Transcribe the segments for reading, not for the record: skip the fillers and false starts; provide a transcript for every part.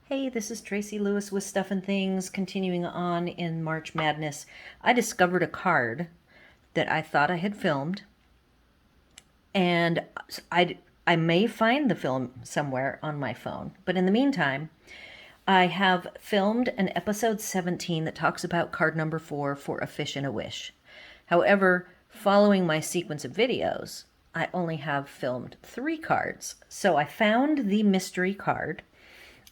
Hey, this is Tracy Lewis with Stuff and Things, continuing on in March Madness. I discovered a card that I thought I had filmed, and I may find the film somewhere on my phone. But in the meantime, I have filmed an episode 17 that talks about card number 4 for A Fish and a Wish. However, following my sequence of videos, I only have filmed 3 cards. So I found the mystery card,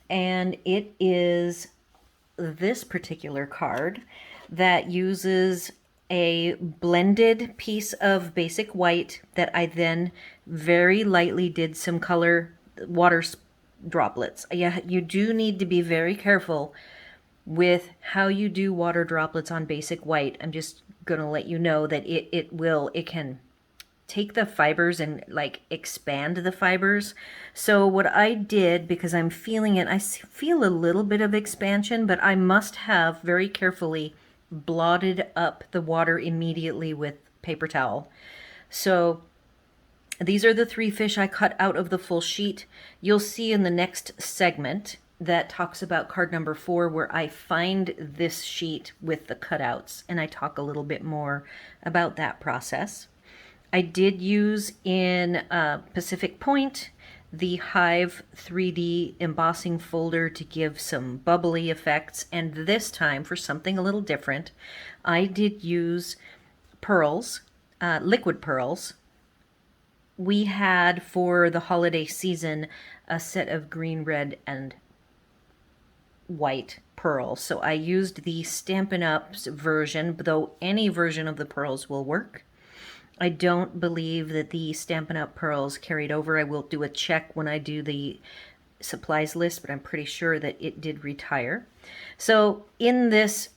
and it is this particular card that uses a blended piece of basic white that I then very lightly did some color water droplets. Yeah, you do need to be very careful with how you do water droplets on basic white. I'm just going to let you know that it can take the fibers and like expand the fibers. So what I did, because I'm feeling it, I feel a little bit of expansion, but I must have very carefully blotted up the water immediately with paper towel. So these are the 3 fish I cut out of the full sheet. You'll see in the next segment that talks about card number 4 where I find this sheet with the cutouts, and I talk a little bit more about that process. I did use in Pacific Point the Hive 3D embossing folder to give some bubbly effects, and this time, for something a little different, I did use pearls, liquid pearls. We had, for the holiday season, a set of green, red, and white pearls. So I used the Stampin' Up's version, though any version of the pearls will work. I don't believe that the Stampin' Up! Pearls carried over. I will do a check when I do the supplies list, but I'm pretty sure that it did retire. So in this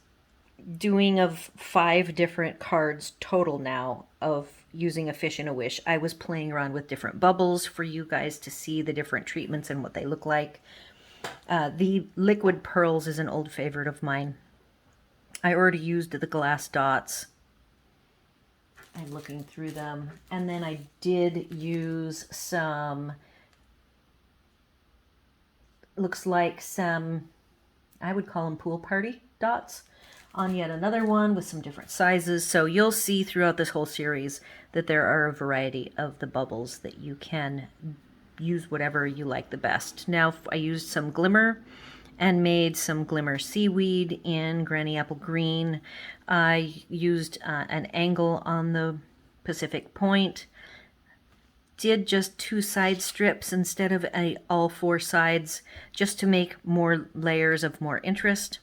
doing of 5 different cards total now of using A Fish and a Wish, I was playing around with different bubbles for you guys to see the different treatments and what they look like. The liquid pearls is an old favorite of mine. I already used the glass dots. I'm looking through them. And then I did use some, looks like some, I would call them pool party dots on yet another one with some different sizes. So you'll see throughout this whole series that there are a variety of the bubbles that you can use whatever you like the best. Now I used some glimmer and made some glimmer seaweed in Granny Apple Green. I used an angle on the Pacific Point. Did just 2 side strips instead of all 4 sides, just to make more layers of more interest.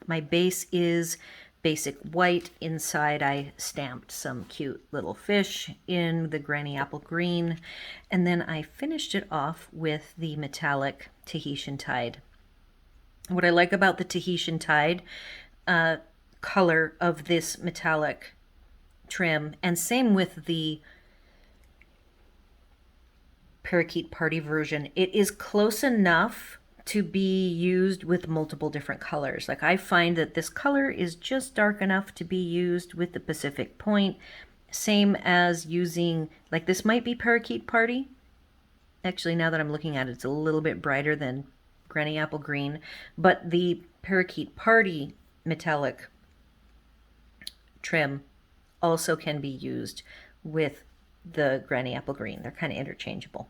My base is basic white. Inside I stamped some cute little fish in the Granny Apple Green. And then I finished it off with the metallic Tahitian Tide. What I like about the Tahitian Tide color of this metallic trim, and same with the Parakeet Party version, it is close enough to be used with multiple different colors. Like I find that this color is just dark enough to be used with the Pacific Point, same as using, like this might be Parakeet Party. Actually, now that I'm looking at it, it's a little bit brighter than Granny Apple Green, but the Parakeet Party metallic trim also can be used with the Granny Apple Green. They're kind of interchangeable.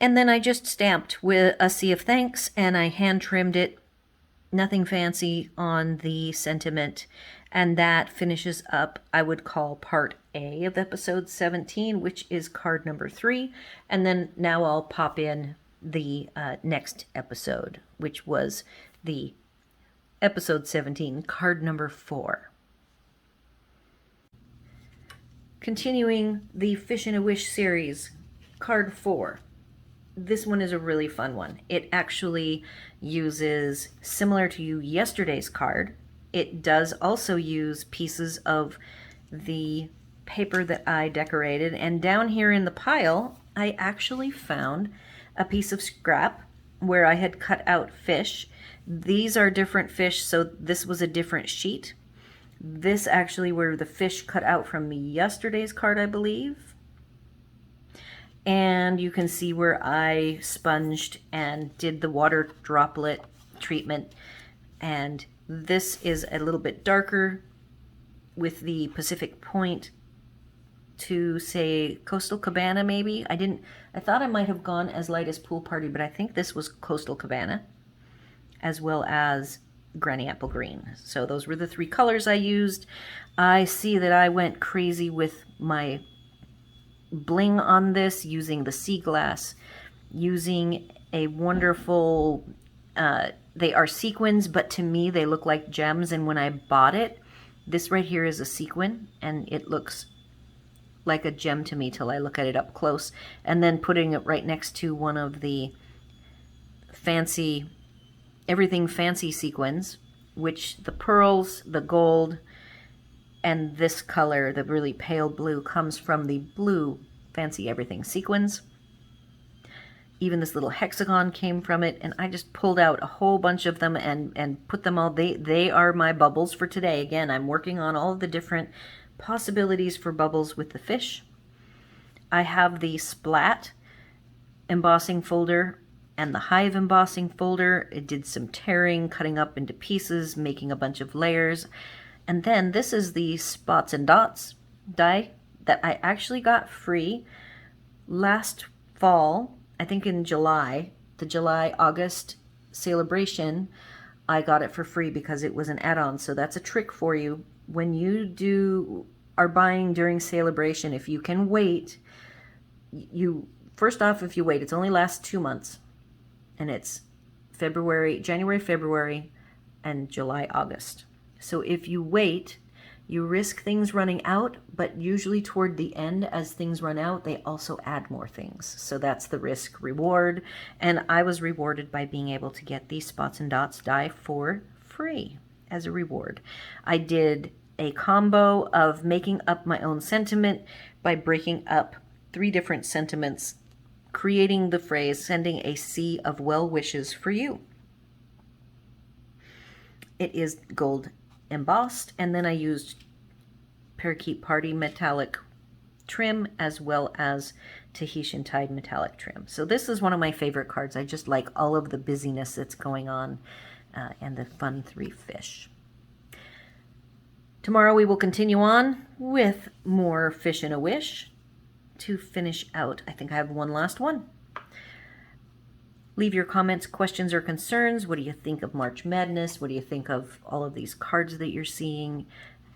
And then I just stamped with a Sea of Thanks, and I hand trimmed it, nothing fancy on the sentiment, and that finishes up, I would call, part A of episode 17, which is card number 3, and then now I'll pop in the next episode, which was the episode 17, card number 4. Continuing the Fish and a Wish series, card 4. This one is a really fun one. It actually uses, similar to yesterday's card, it does also use pieces of the paper that I decorated, and down here in the pile I actually found a piece of scrap where I had cut out fish. These are different fish, so this was a different sheet. This actually were the fish cut out from yesterday's card, I believe. And you can see where I sponged and did the water droplet treatment. And this is a little bit darker with the Pacific Point to say Coastal Cabana maybe. I thought I might have gone as light as Pool Party, but I think this was Coastal Cabana as well as Granny Apple Green. So those were the three colors I used. I see that I went crazy with my bling on this using the sea glass, using a wonderful, they are sequins, but to me they look like gems, and when I bought it, this right here is a sequin, and it looks like a gem to me till I look at it up close, and then putting it right next to one of the fancy, everything fancy sequins, which the pearls, the gold, and this color, the really pale blue, comes from the blue fancy everything sequins. Even this little hexagon came from it, and I just pulled out a whole bunch of them and put them all. They are my bubbles for today. Again, I'm working on all of the different possibilities for bubbles with the fish. I have the Splat embossing folder and the Hive embossing folder. It did some tearing, cutting up into pieces, making a bunch of layers. And then this is the Spots and Dots die that I actually got free last fall, I think in July, the July-August celebration. I got it for free because it was an add-on. So that's a trick for you. When you are buying during celebration, if you can wait, first off, if you wait, it only lasts 2 months, and it's January, February, and July, August. So if you wait, you risk things running out, but usually toward the end, as things run out, they also add more things. So that's the risk reward. And I was rewarded by being able to get these Spots and Dots die for free as a reward. I did a combo of making up my own sentiment by breaking up 3 different sentiments, creating the phrase, sending a sea of well wishes for you. It is gold embossed, and then I used Parakeet Party metallic trim as well as Tahitian Tide metallic trim. So this is one of my favorite cards. I just like all of the busyness that's going on and the fun 3 fish. Tomorrow we will continue on with more Fish in a Wish to finish out. I think I have one last one. Leave your comments, questions, or concerns. What do you think of March Madness? What do you think of all of these cards that you're seeing?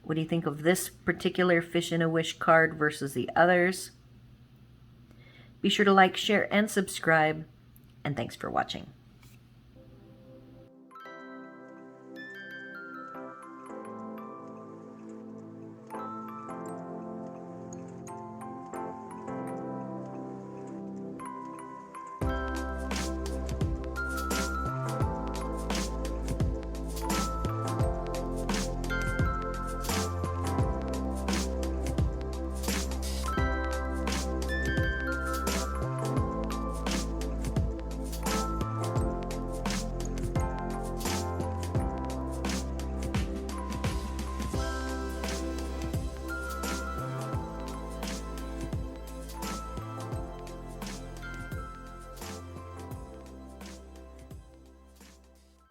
What do you think of this particular Fish in a Wish card versus the others? Be sure to like, share, and subscribe, and thanks for watching.